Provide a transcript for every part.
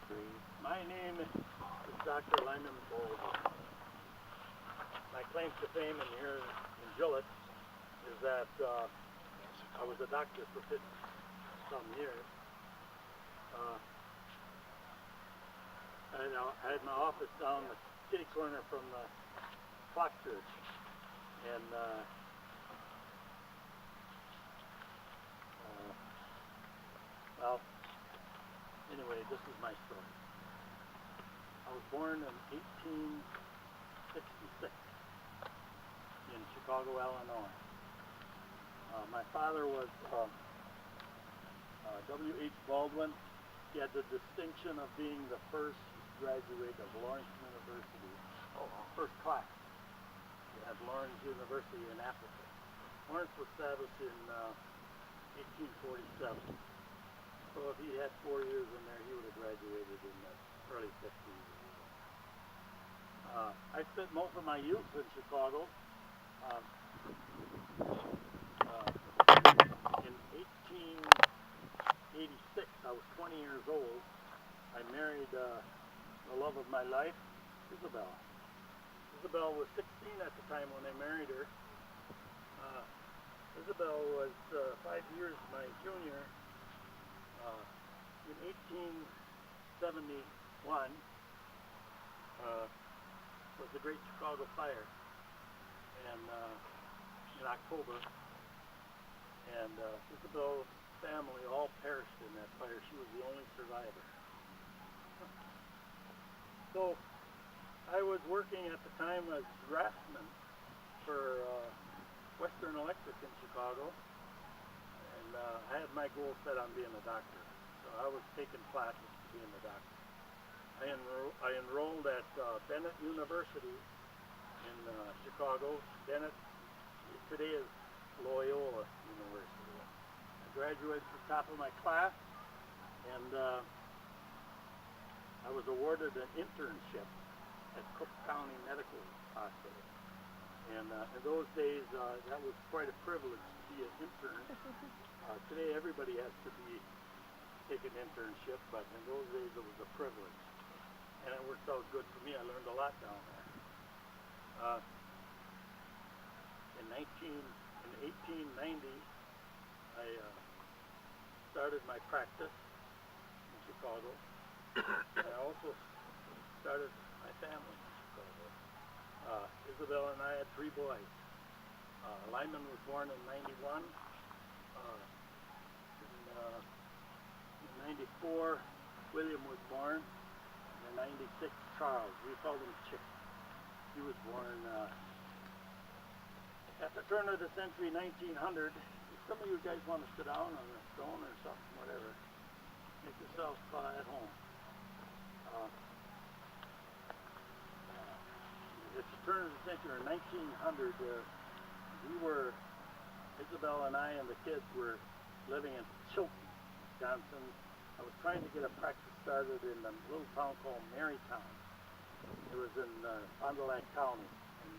Cemetary. My name is Dr. Lyman Bold. My claim to fame in here in Gillett is that I was a doctor for 50-some years. I had my office down the kitty corner from the clock church, and well, anyway, this is my story. I was born in 1866 in Chicago, Illinois. My father was W.H. Baldwin. He had the distinction of being the first graduate of Lawrence University, first class. He had Lawrence University in Africa. Lawrence was established in 1847. So if he had 4 years in there, he would have graduated in the early 50s. I spent most of my youth in Chicago. In 1886, I was 20 years old. I married the love of my life, Isabel. Isabel was 16 at the time when I married her. Isabel was 5 years my junior. In 1871 was the Great Chicago Fire, and in October, and Isabel's family all perished in that fire. She was the only survivor. So I was working at the time as draftsman for Western Electric in Chicago, and I had my goal set on being a doctor. So I was taking classes to being a doctor. I enrolled at Bennett University in Chicago. Bennett today is Loyola University. I graduated at the top of my class, and I was awarded an internship at Cook County Medical Hospital. And in those days, that was quite a privilege to be an intern. Today, everybody has to take an internship, but in those days, it was a privilege. And it worked out good for me. I learned a lot down there. In 1890, I started my practice in Chicago. And I also started my family in Chicago. Isabel and I had 3 boys. Lyman was born in 91. In 94, William was born. In 96, Charles. We called him Chick. He was born at the turn of the century, 1900. If some of you guys want to sit down on a stone or something, whatever, make yourself at home. At the turn of the century, 1900, Isabel and I and the kids were living in Chilton, Wisconsin. I was trying to get a practice started in a little town called Marytown. It was in Fond du Lac County, and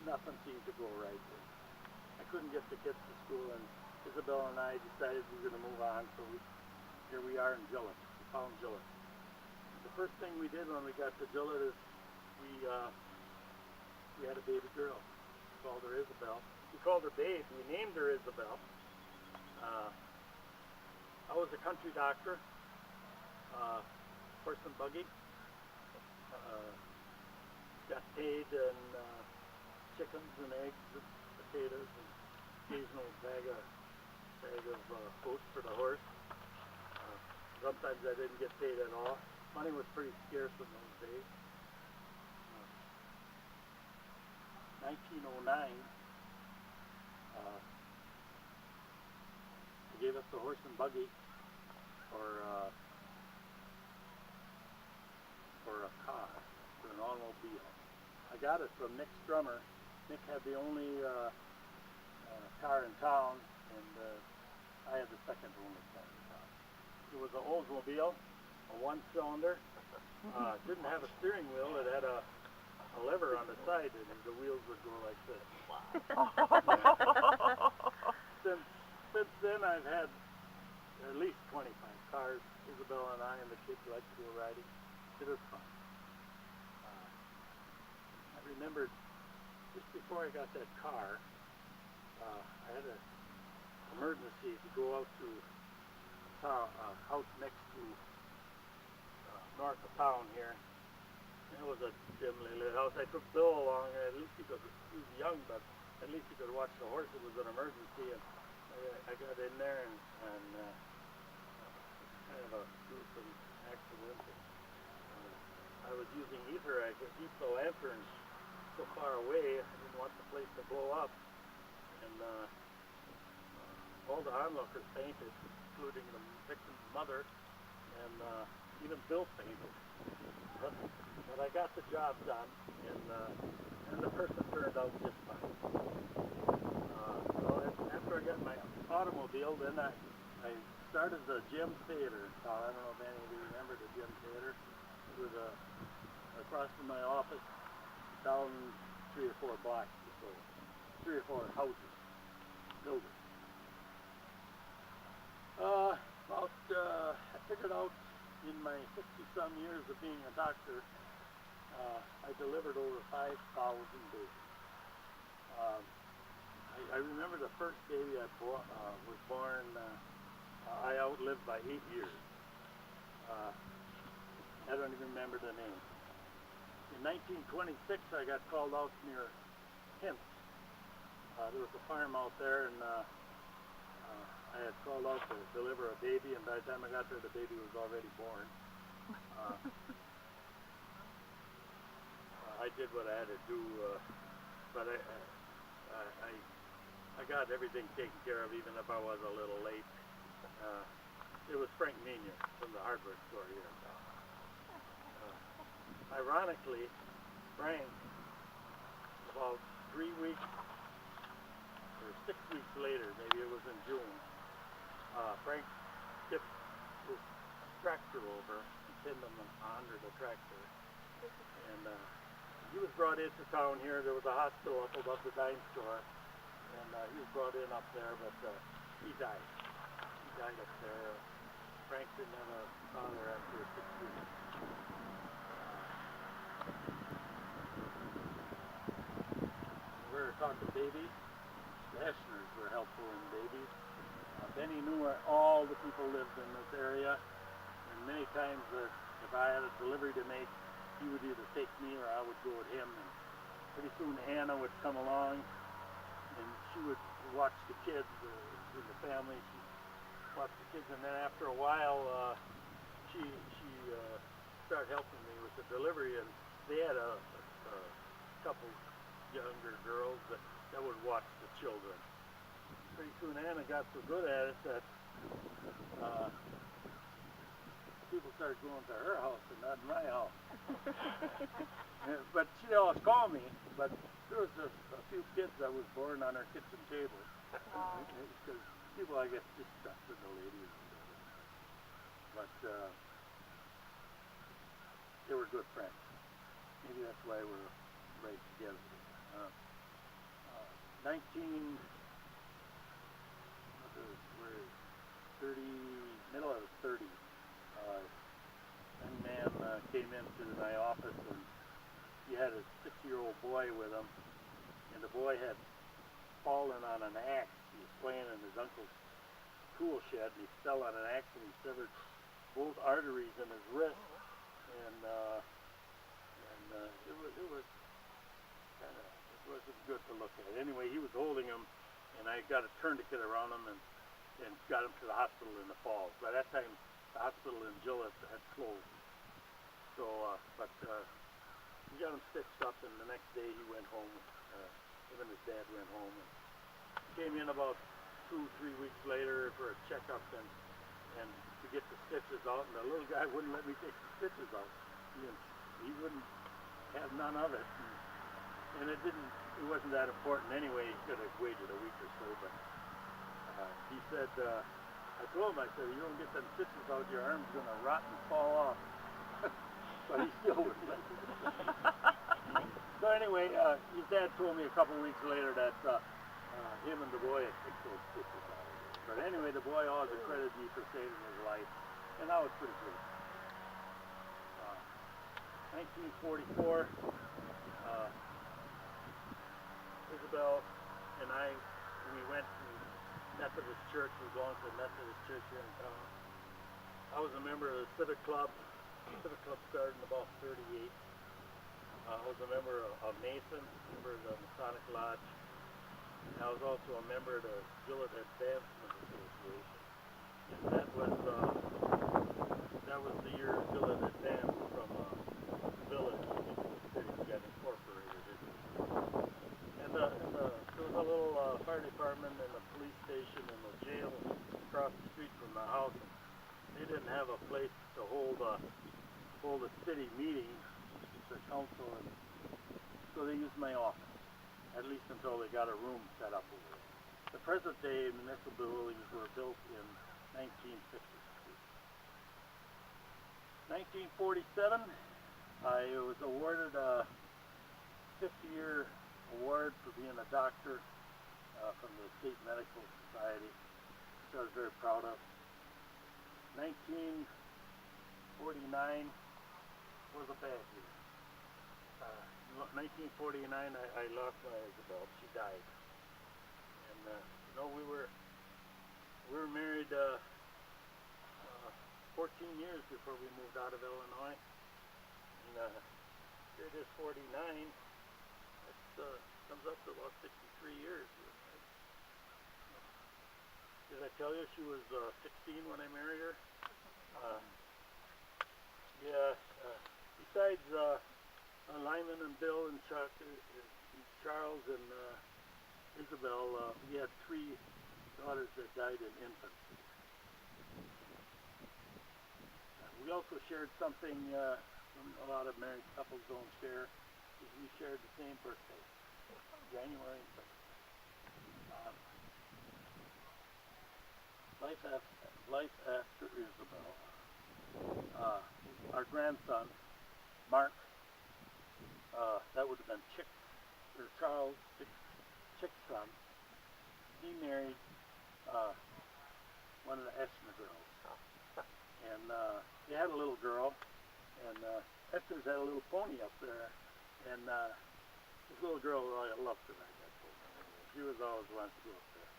nothing seemed to go right. I couldn't get the kids to school, and Isabel and I decided we were going to move on, so here we are in Gillett. We found Gillett. The first thing we did when we got to Gillett is we had a baby girl. We called her Isabel. We called her Babe. We named her Isabel. I was a country doctor, horse and buggy. Got paid in chickens and eggs and potatoes and occasional bag of oats for the horse. Sometimes I didn't get paid at all. Money was pretty scarce in those days. 1909, they gave us the horse and buggy for a car, for an automobile. I got it from Nick Strummer. Nick had the only car in town, and I had the second only car in town. It was an Oldsmobile, a 1-cylinder. Didn't have a steering wheel. It had a lever on the side, and the wheels would go like this. Since then, I've had at least 25 cars. Isabel and I and the kids liked to go riding. It was fun. I remembered just before I got that car, I had an emergency to go out to a house next to north of town here. It was a dimly lit house. I took Bill along, at least because he was young, but at least he could watch the horse. It was an emergency, and I got in there and kind of a gruesome accident. I was using ether. I could keep the lanterns so far away. I didn't want the place to blow up, and all the onlookers fainted, including the victim's mother, and even Bill fainted. But I got the job done, and the person turned out just fine. Well, after I got my automobile, then I started the Gym Theater. I don't know if any of you remember the Gym Theater. It was across from my office, down 3 or 4 blocks or so, 3 or 4 houses, buildings. I figured out in my 60-some years of being a doctor, I delivered over 5,000 babies. I remember the first baby I was born, I outlived by 8 years. I don't even remember the name. In 1926, I got called out near Hint. There was a farm out there, and I had called out to deliver a baby, and by the time I got there, the baby was already born. I did what I had to do, but I got everything taken care of, even if I was a little late. It was Frank Nina from the hardware store here in town. Ironically, Frank, about 3 weeks or 6 weeks later, maybe it was in June, Frank tipped his tractor over and pinned him under the tractor. And he was brought into town here. There was a hospital up above the dime store, and he was brought in up there, but he died. He died up there. Frank didn't have a father after 6 weeks. We were talking babies. The Eschners were helpful in babies. Benny knew where all the people lived in this area, and many times if I had a delivery to make, he would either take me or I would go with him. And pretty soon Anna would come along, and she would watch the kids in the family. She'd watch the kids, and then after a while, she started helping me with the delivery, and they had a couple younger girls that would watch the children. Pretty soon Anna got so good at it that people started going to her house and not my house. But she'd always call me, but there was a few kids that was born on her kitchen table. Because people, I guess, just trusted the ladies. But they were good friends. Maybe that's why we're right together. Middle of the 30s, a young man came into my office, and he had a 6-year-old boy with him, and the boy had fallen on an axe. He was playing in his uncle's tool shed, and he fell on an axe, and he severed both arteries in his wrist, and it wasn't good to look at. Anyway, he was holding him, and I got a tourniquet around him and got him to the hospital in the fall. By that time, the hospital in Gillett had closed. So, we got him stitched up, and the next day he went home. Him and his dad went home. And came in about 2-3 weeks later for a checkup and to get the stitches out, and the little guy wouldn't let me take the stitches out. He wouldn't have none of it. And it wasn't that important anyway. He could have waited a week or so, but he said, I told him, I said, you don't get them stitches out, your arm's going to rot and fall off. But he still wouldn't let me. So anyway, his dad told me a couple weeks later that him and the boy had picked those stitches out. But anyway, the boy always accredited me for saving his life. and that was pretty great. 1944, Isabel and we went to Methodist Church. We belonged to a Methodist church here in town. I was a member of the Civic Club. The Civic Club started in about 38. I was a member of Mason, member of the Masonic Lodge. And I was also a member of the Gillett Advancement Association. And that was the year Gillett advanced from a village into the city. We got incorporated into it. And there was a little fire department and a police station and a jail across the street from the house. And they didn't have a place to hold a city meeting, the council, and so they used my office, at least until they got a room set up over there. The present day municipal buildings were built in 1953. 1947, I was awarded a 50-year award for being a doctor from the State Medical Society, which I was very proud of. 1949 was a bad year. 1949, I lost my Isabel. She died, and we were married 14 years before we moved out of Illinois. And it is 49. It comes up to about 63 years. Did I tell you she was 16 when I married her? Besides Lyman and Bill and Chuck, Charles and Isabel, we had 3 daughters that died in infancy. We also shared something a lot of married couples don't share, is we shared the same birthday, January 6th. Life after Isabel. Our grandson, Mark, that would have been Charles' Chick's son. He married one of the Eschner girls, and they had a little girl, and Esther's had a little pony up there, and this little girl, I loved to ride that pony. She was always wanting to go up there.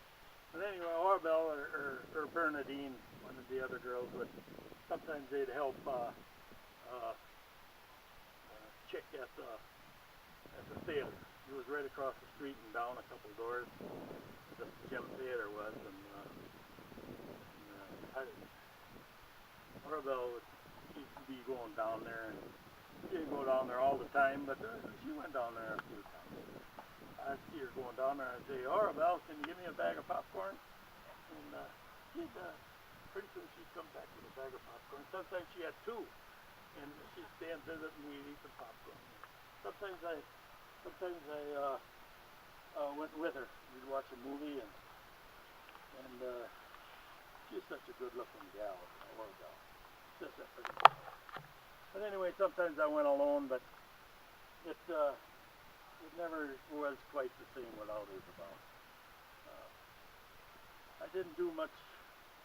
But anyway, Arbel or Bernadine, one of the other girls, would sometimes they'd help Chick at the theater. He was right across the street and down a couple doors. The Gem Theater was, and Arbel used to be going down there, and she didn't go down there all the time, but she went down there a few times. I'd see her going down there and I'd say, Arbel, can you give me a bag of popcorn? And pretty soon she'd come back with a bag of popcorn. Sometimes she had 2, and she'd stay and visit and we'd eat the popcorn. Sometimes I went with her. We'd watch a movie, and she's such a good-looking gal, Arbel. Just that pretty. But anyway, sometimes I went alone, but it never was quite the same without Isabel. I didn't do much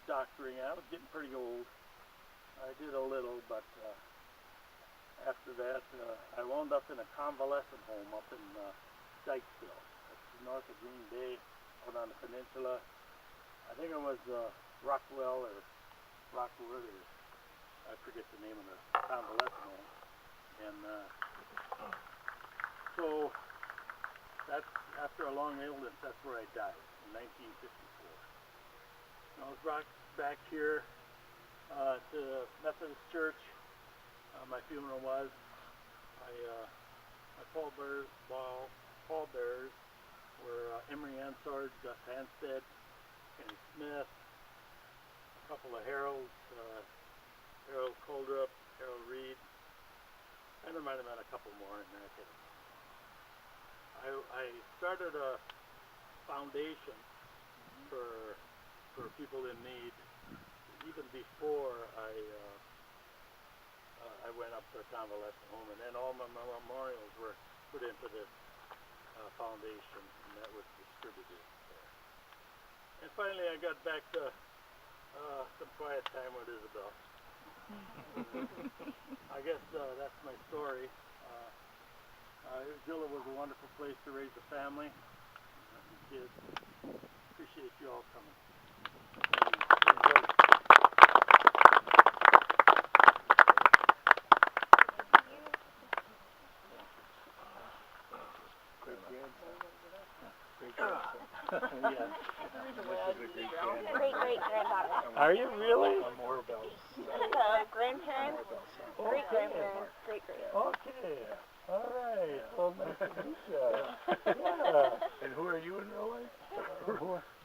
doctoring. I was getting pretty old. I did a little, but after that, I wound up in a convalescent home up in Dykesville. That's north of Green Bay, out on the peninsula. I think it was Rockwell or Rockwood, or I forget the name of the convalescent home. And so that's after a long illness. That's where I died in 1954. I was brought back here to Methodist Church. My funeral was. My pallbearers were Emery Ansard, Gus Hanstead, Kenny Smith, a couple of Heralds, Harold Coldrup, Harold Reed, and there might have been a couple more in there. I started a foundation for people in need even before I went up to a convalescent home, and then all my memorials were put into this foundation, and that was distributed there. And finally I got back to some quiet time with Isabel. I guess that's my story. Gillett was a wonderful place to raise a family. Kids. Appreciate you all coming. Great-great-granddaughter. Are you really? Grandparents, great-grandparents, great-great. Okay. All right. Well, nice to meet you. Yeah. And who are you in real life?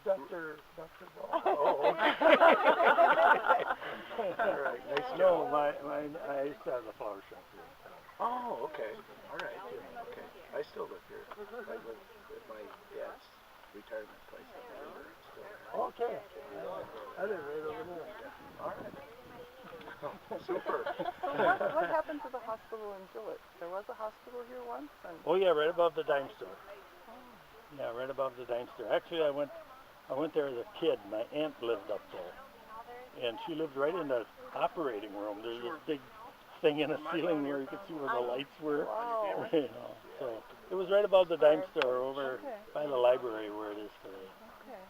Dr. Ball. Oh, okay. All right. Nice to No, I used to have a flower shop here in town. Oh, okay. All right. Okay. I still live here. I live at my dad's retirement place up in River. Okay. I live right over there. All right. Super. So what happened to the hospital in Gillett? There was a hospital here once? And Oh yeah, right above the dime store. Yeah, right above the dime store. Actually, I went there as a kid. My aunt lived up there, and she lived right in the operating room. There's this big thing in the ceiling where you could see where the lights were. Wow. You know, so it was right above the dime store over by the library where it is today. Okay.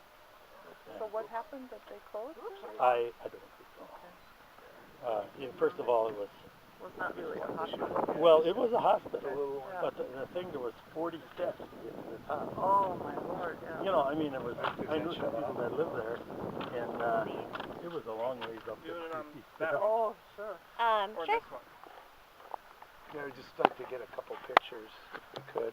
So what happened? Did they close? I don't think so. Yeah, first of all, it was Not really a hospital. well, it was a hospital, but the thing, there was 40 steps to get to the top. Oh my Lord! Yeah. You know, I mean, it was. I knew some people that lived there, and it was a long ways up there. Oh sure. Sure. Yeah, I'd just like to get a couple pictures if we could.